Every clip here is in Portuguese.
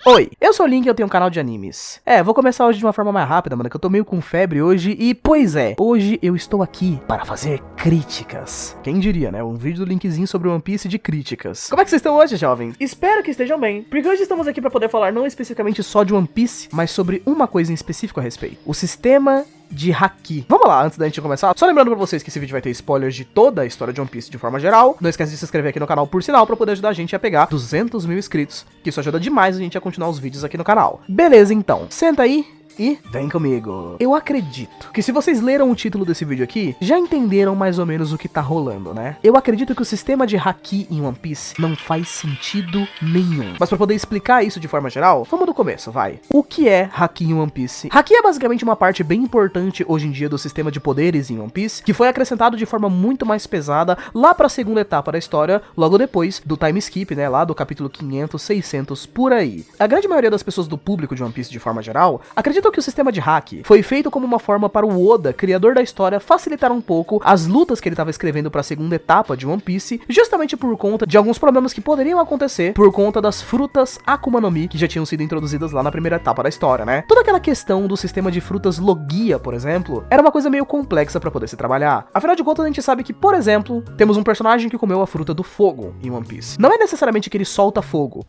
Oi, eu sou o Link e eu tenho um canal de animes. Vou começar hoje de uma forma mais rápida, mano, que eu tô meio com febre hoje e, pois é, hoje eu estou aqui para fazer críticas. Quem diria, né? Um vídeo do Linkzinho sobre One Piece de críticas. Como é que vocês estão hoje, jovens? Espero que estejam bem, porque hoje estamos aqui para poder falar não especificamente só de One Piece, mas sobre uma coisa em específico a respeito. O sistema de Haki. Vamos lá, antes da gente começar, só lembrando pra vocês que esse vídeo vai ter spoilers de toda a história de One Piece de forma geral. Não esquece de se inscrever aqui no canal por sinal, pra poder ajudar a gente a pegar 200 mil inscritos, que isso ajuda demais a gente a continuar os vídeos aqui no canal. Beleza, então, senta aí e vem comigo. Eu acredito que se vocês leram o título desse vídeo aqui, já entenderam mais ou menos o que tá rolando, né? Eu acredito que o sistema de Haki em One Piece não faz sentido nenhum. Mas pra poder explicar isso de forma geral, vamos do começo, vai. O que é Haki em One Piece? Haki é basicamente uma parte bem importante hoje em dia do sistema de poderes em One Piece, que foi acrescentado de forma muito mais pesada lá pra segunda etapa da história, logo depois do time skip, né? Lá do capítulo 500, 600, por aí. A grande maioria das pessoas do público de One Piece de forma geral acredita que o sistema de Haki foi feito como uma forma para o Oda, criador da história, facilitar um pouco as lutas que ele estava escrevendo para a segunda etapa de One Piece, justamente por conta de alguns problemas que poderiam acontecer por conta das frutas Akuma no Mi que já tinham sido introduzidas lá na primeira etapa da história, né? Toda aquela questão do sistema de frutas Logia, por exemplo, era uma coisa meio complexa para poder se trabalhar. Afinal de contas, a gente sabe que, por exemplo, temos um personagem que comeu a fruta do fogo em One Piece. Não é necessariamente que ele solta fogo,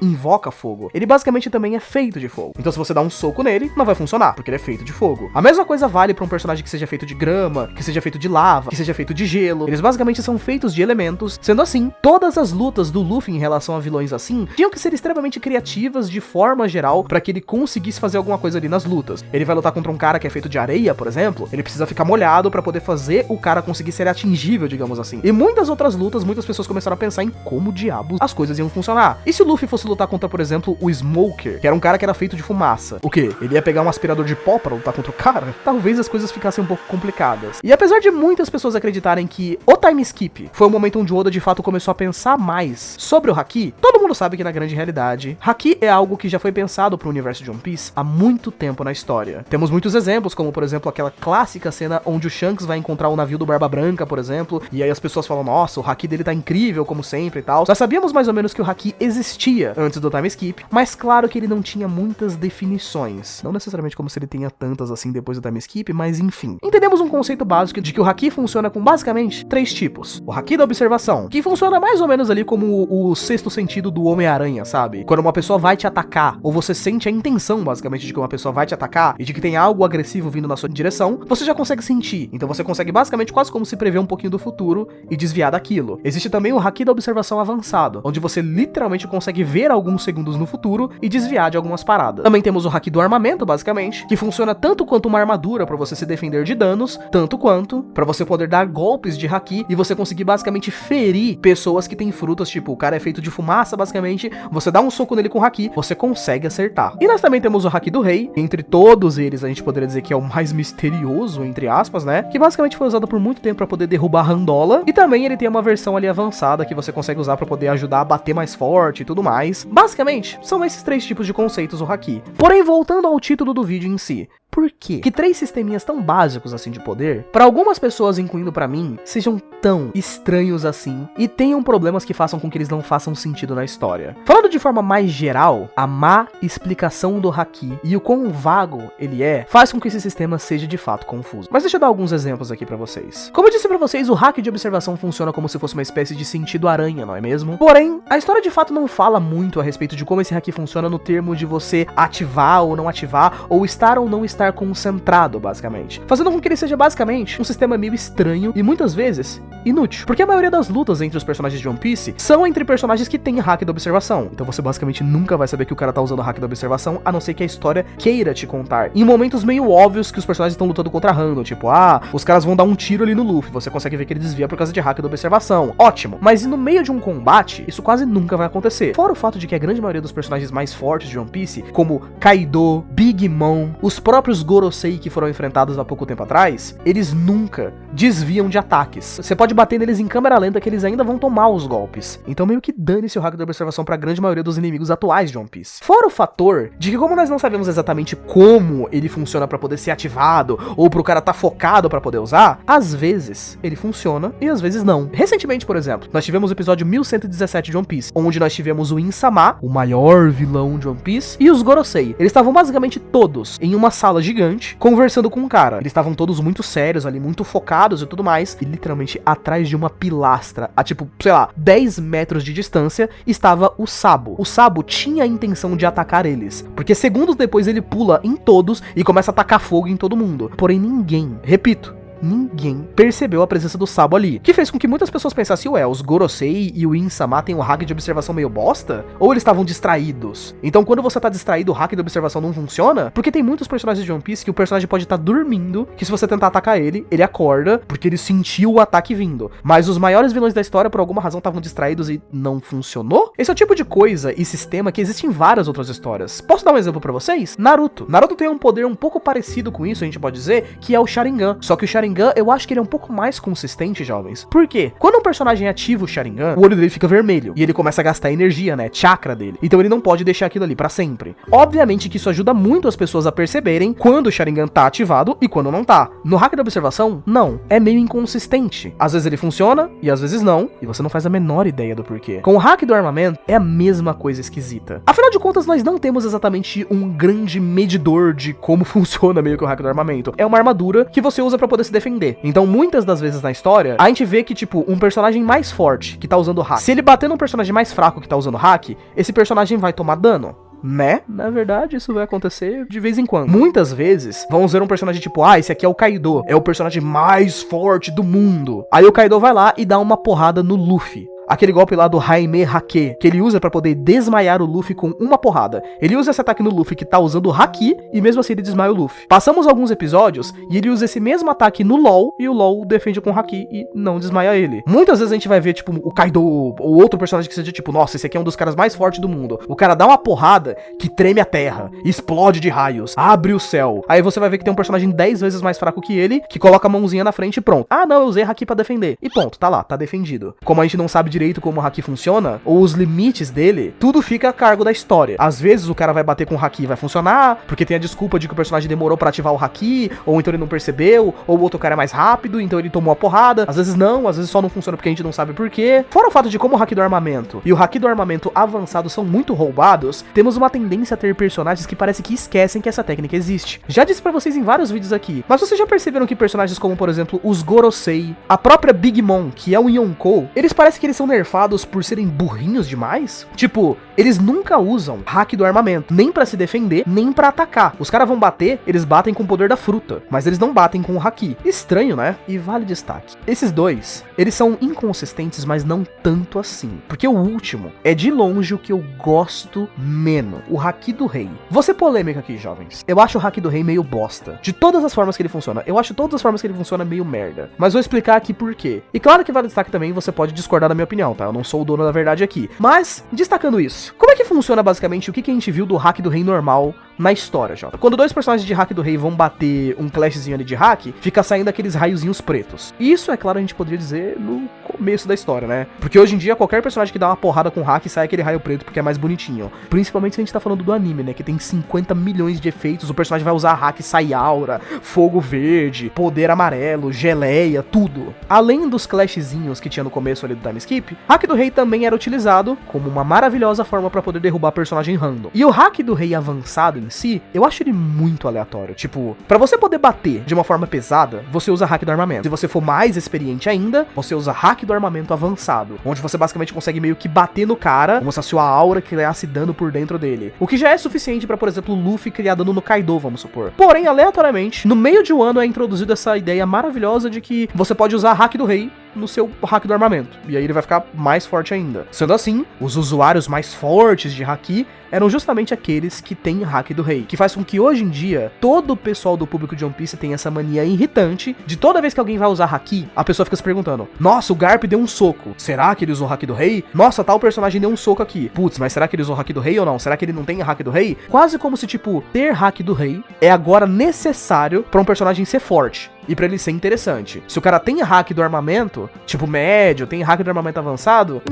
invoca fogo. Ele basicamente também é feito de fogo. Então se você dá um soco nele, não vai funcionar, porque ele é feito de fogo. A mesma coisa vale para um personagem que seja feito de grama, que seja feito de lava, que seja feito de gelo. Eles basicamente são feitos de elementos. Sendo assim, todas as lutas do Luffy em relação a vilões assim, tinham que ser extremamente criativas de forma geral para que ele conseguisse fazer alguma coisa ali nas lutas. Ele vai lutar contra um cara que é feito de areia, por exemplo, ele precisa ficar molhado para poder fazer o cara conseguir ser atingível, digamos assim. E muitas outras lutas, muitas pessoas começaram a pensar em como diabos as coisas iam funcionar. E se o Luffy fosse lutar contra, por exemplo, o Smoker, que era um cara que era feito de fumaça? O quê? Ele ia pegar um aspirador de pó pra lutar contra o cara? Talvez as coisas ficassem um pouco complicadas. E apesar de muitas pessoas acreditarem que o time skip foi o momento onde o Oda de fato começou a pensar mais sobre o Haki, todo mundo sabe que na grande realidade, Haki é algo que já foi pensado pro universo de One Piece há muito tempo na história. Temos muitos exemplos, como por exemplo aquela clássica cena onde o Shanks vai encontrar o navio do Barba Branca, por exemplo, e aí as pessoas falam, nossa, o Haki dele tá incrível, como sempre e tal. Nós sabíamos mais ou menos que o Haki existia antes do time skip, mas claro que ele não tinha muitas definições. Não necessariamente como se ele tenha tantas assim depois do time skip, mas enfim. Entendemos um conceito básico de que o Haki funciona com basicamente 3 tipos. O Haki da observação, que funciona mais ou menos ali como o sexto sentido do Homem-Aranha, sabe? Quando uma pessoa vai te atacar, ou você sente a intenção basicamente de que uma pessoa vai te atacar e de que tem algo agressivo vindo na sua direção, você já consegue sentir. Então você consegue basicamente quase como se prever um pouquinho do futuro e desviar daquilo. Existe também o Haki da observação avançado, onde você literalmente consegue ver alguns segundos no futuro e desviar de algumas paradas. Também temos o Haki do armamento, basicamente, que funciona tanto quanto uma armadura para você se defender de danos, tanto quanto para você poder dar golpes de Haki e você conseguir basicamente ferir pessoas que têm frutas, tipo, o cara é feito de fumaça, basicamente, você dá um soco nele com Haki, você consegue acertar. E nós também temos o Haki do Rei, entre todos eles a gente poderia dizer que é o mais misterioso, entre aspas, né, que basicamente foi usado por muito tempo para poder derrubar Randola, e também ele tem uma versão ali avançada que você consegue usar para poder ajudar a bater mais forte e tudo mais. Basicamente, são esses 3 tipos de conceitos o Haki. Porém, voltando ao título do vídeo em si, por quê? Que 3 sisteminhas tão básicos assim de poder, para algumas pessoas, incluindo para mim, sejam tão estranhos assim e tenham problemas que façam com que eles não façam sentido na história. Falando de forma mais geral, a má explicação do Haki e o quão vago ele é, faz com que esse sistema seja de fato confuso. Mas deixa eu dar alguns exemplos aqui para vocês. Como eu disse para vocês, o Haki de observação funciona como se fosse uma espécie de sentido aranha, não é mesmo? Porém, a história de fato não fala muito a respeito de como esse Haki funciona no termo de você ativar ou não ativar, ou estar ou não estar concentrado, basicamente. Fazendo com que ele seja basicamente um sistema meio estranho e muitas vezes inútil. Porque a maioria das lutas entre os personagens de One Piece são entre personagens que têm hack da observação. Então você basicamente nunca vai saber que o cara tá usando o hack da observação, a não ser que a história queira te contar. Em momentos meio óbvios que os personagens estão lutando contra random, tipo, os caras vão dar um tiro ali no Luffy, você consegue ver que ele desvia por causa de hack da observação. Ótimo. Mas no meio de um combate, isso quase nunca vai acontecer. Fora o fato de que a grande maioria dos personagens mais fortes de One Piece, como Kaido, Big Mom, os próprios próprios Gorosei que foram enfrentados há pouco tempo atrás, eles nunca desviam de ataques. Você pode bater neles em câmera lenta que eles ainda vão tomar os golpes. Então meio que dane-se o hack da observação pra grande maioria dos inimigos atuais de One Piece. Fora o fator de que como nós não sabemos exatamente como ele funciona pra poder ser ativado, ou pro cara tá focado pra poder usar, às vezes ele funciona e às vezes não. Recentemente, por exemplo, nós tivemos o episódio 1117 de One Piece, onde nós tivemos o Insama, o maior vilão de One Piece, e os Gorosei. Eles estavam basicamente todos em uma sala gigante, conversando com um cara. Eles estavam todos muito sérios ali, muito focados e tudo mais, e literalmente atrás de uma pilastra, a tipo, sei lá, 10 metros de distância, estava o Sabo. O Sabo tinha a intenção de atacar eles, porque segundos depois ele pula em todos e começa a atacar fogo em todo mundo. Porém ninguém, repito, ninguém percebeu a presença do Sabo ali, que fez com que muitas pessoas pensassem, ué, os Gorosei e o Insama têm um hack de observação meio bosta? Ou eles estavam distraídos? Então quando você tá distraído, o hack de observação não funciona? Porque tem muitos personagens de One Piece que o personagem pode estar dormindo, que se você tentar atacar ele, ele acorda, porque ele sentiu o ataque vindo. Mas os maiores vilões da história, por alguma razão, estavam distraídos e não funcionou? Esse é o tipo de coisa e sistema que existe em várias outras histórias. Posso dar um exemplo pra vocês? Naruto. Naruto tem um poder um pouco parecido com isso, a gente pode dizer, que é o Sharingan. Só que o Sharingan, eu acho que ele é um pouco mais consistente, jovens. Por quê? Quando um personagem ativa o Sharingan, o olho dele fica vermelho. E ele começa a gastar energia, né? Chakra dele. Então ele não pode deixar aquilo ali pra sempre. Obviamente que isso ajuda muito as pessoas a perceberem quando o Sharingan tá ativado e quando não tá. No hack da observação, não. É meio inconsistente. Às vezes ele funciona e às vezes não. E você não faz a menor ideia do porquê. Com o hack do armamento, é a mesma coisa esquisita. Afinal de contas, nós não temos exatamente um grande medidor de como funciona meio que o hack do armamento. É uma armadura que você usa pra poder se defender. Então, muitas das vezes na história, a gente vê que, tipo, um personagem mais forte que tá usando hack, se ele bater num personagem mais fraco que tá usando hack, esse personagem vai tomar dano. Né? Na verdade, isso vai acontecer de vez em quando. Muitas vezes, vamos ver um personagem tipo, esse aqui é o Kaido, é o personagem mais forte do mundo. Aí o Kaido vai lá e dá uma porrada no Luffy. Aquele golpe lá do Jaime Hake, que ele usa pra poder desmaiar o Luffy com uma porrada. Ele usa esse ataque no Luffy que tá usando o Haki, e mesmo assim ele desmaia o Luffy. Passamos alguns episódios, e ele usa esse mesmo ataque no LoL, e o LoL defende com o Haki e não desmaia ele. Muitas vezes a gente vai ver, tipo, o Kaido, ou outro personagem que seja tipo, nossa, esse aqui é um dos caras mais fortes do mundo. O cara dá uma porrada que treme a terra, explode de raios, abre o céu. Aí você vai ver que tem um personagem 10 vezes mais fraco que ele, que coloca a mãozinha na frente e pronto. Ah, não, eu usei Haki pra defender. E ponto, tá lá, tá defendido. Como a gente não sabe direito como o Haki funciona, ou os limites dele, tudo fica a cargo da história. Às vezes o cara vai bater com o Haki e vai funcionar, porque tem a desculpa de que o personagem demorou pra ativar o Haki, ou então ele não percebeu, ou o outro cara é mais rápido, então ele tomou a porrada. Às vezes não, às vezes só não funciona porque a gente não sabe por quê. Fora o fato de como o Haki do armamento e o Haki do armamento avançado são muito roubados, temos uma tendência a ter personagens que parece que esquecem que essa técnica existe. Já disse pra vocês em vários vídeos aqui, mas vocês já perceberam que personagens como, por exemplo, os Gorosei, a própria Big Mom, que é um Yonkou, eles parecem que eles são nerfados por serem burrinhos demais? Tipo, eles nunca usam hack do armamento, nem pra se defender, nem pra atacar. Os caras vão bater, eles batem com o poder da fruta, mas eles não batem com o haki. Estranho, né? E vale destaque. Esses dois, eles são inconsistentes, mas não tanto assim. Porque o último é de longe o que eu gosto menos. O haki do rei. Vou ser polêmica aqui, jovens. Eu acho o haki do rei meio bosta. De todas as formas que ele funciona. Eu acho todas as formas que ele funciona meio merda. Mas vou explicar aqui por quê. E claro que vale destaque também, você pode discordar da minha opinião, tá? Eu não sou o dono da verdade aqui. Mas, destacando isso, como é que funciona basicamente o que a gente viu do hack do rei normal na história, Jota? Quando dois personagens de hack do rei vão bater um clashzinho ali de hack, fica saindo aqueles raiozinhos pretos. Isso, é claro, a gente poderia dizer no começo da história, né? Porque hoje em dia, qualquer personagem que dá uma porrada com hack sai aquele raio preto porque é mais bonitinho. Principalmente se a gente tá falando do anime, né? Que tem 50 milhões de efeitos, o personagem vai usar hack, sai aura, fogo verde, poder amarelo, geleia, tudo. Além dos clashzinhos que tinha no começo ali do time skip, hack do rei também era utilizado como uma maravilhosa forma pra poder derrubar personagem random. E o hack do rei avançado em si, eu acho ele muito aleatório. Tipo, pra você poder bater de uma forma pesada, você usa hack do armamento. Se você for mais experiente ainda, você usa hack do armamento avançado, onde você basicamente consegue meio que bater no cara, como se a sua aura criasse dano por dentro dele. O que já é suficiente pra, por exemplo, o Luffy criar dano no Kaido, vamos supor. Porém, aleatoriamente, no meio de um ano é introduzido essa ideia maravilhosa de que você pode usar hack do rei no seu hack do armamento. E aí ele vai ficar mais forte ainda. Sendo assim, os usuários mais fortes de haki eram justamente aqueles que têm hack do rei, que faz com que hoje em dia todo o pessoal do público de One Piece tenha essa mania irritante de toda vez que alguém vai usar haki, a pessoa fica se perguntando: nossa, o Garp deu um soco, será que ele usou o hack do rei? Nossa, tal personagem deu um soco aqui, putz, mas será que ele usou o hack do rei ou não? Será que ele não tem hack do rei? Quase como se, tipo, ter hack do rei é agora necessário pra um personagem ser forte e pra ele ser interessante. Se o cara tem hack do armamento, tipo médio, tem hack do armamento avançado,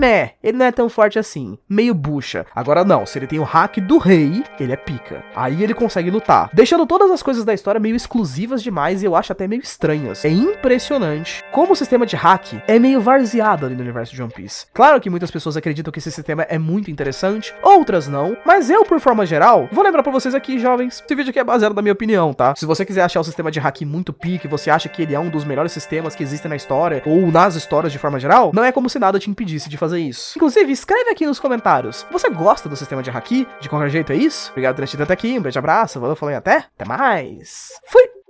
ele não é tão forte assim, meio bucha. Agora não, se ele tem o hack do rei, ele é pica. Aí ele consegue lutar, deixando todas as coisas da história meio exclusivas demais e eu acho até meio estranhas. É impressionante como o sistema de hack é meio varzeado ali no universo de One Piece. Claro que muitas pessoas acreditam que esse sistema é muito interessante, outras não, mas eu, por forma geral, vou lembrar pra vocês aqui, jovens, esse vídeo aqui é baseado na minha opinião, tá? Se você quiser achar o sistema de hack muito pique, você acha que ele é um dos melhores sistemas que existem na história, ou nas histórias de forma geral, não é como se nada te impedisse de fazer isso. Inclusive, escreve aqui nos comentários, você gosta do sistema de haki? De qualquer jeito é isso? Obrigado por ter assistido até aqui, um beijo, abraço, valeu, falou e até mais! Fui!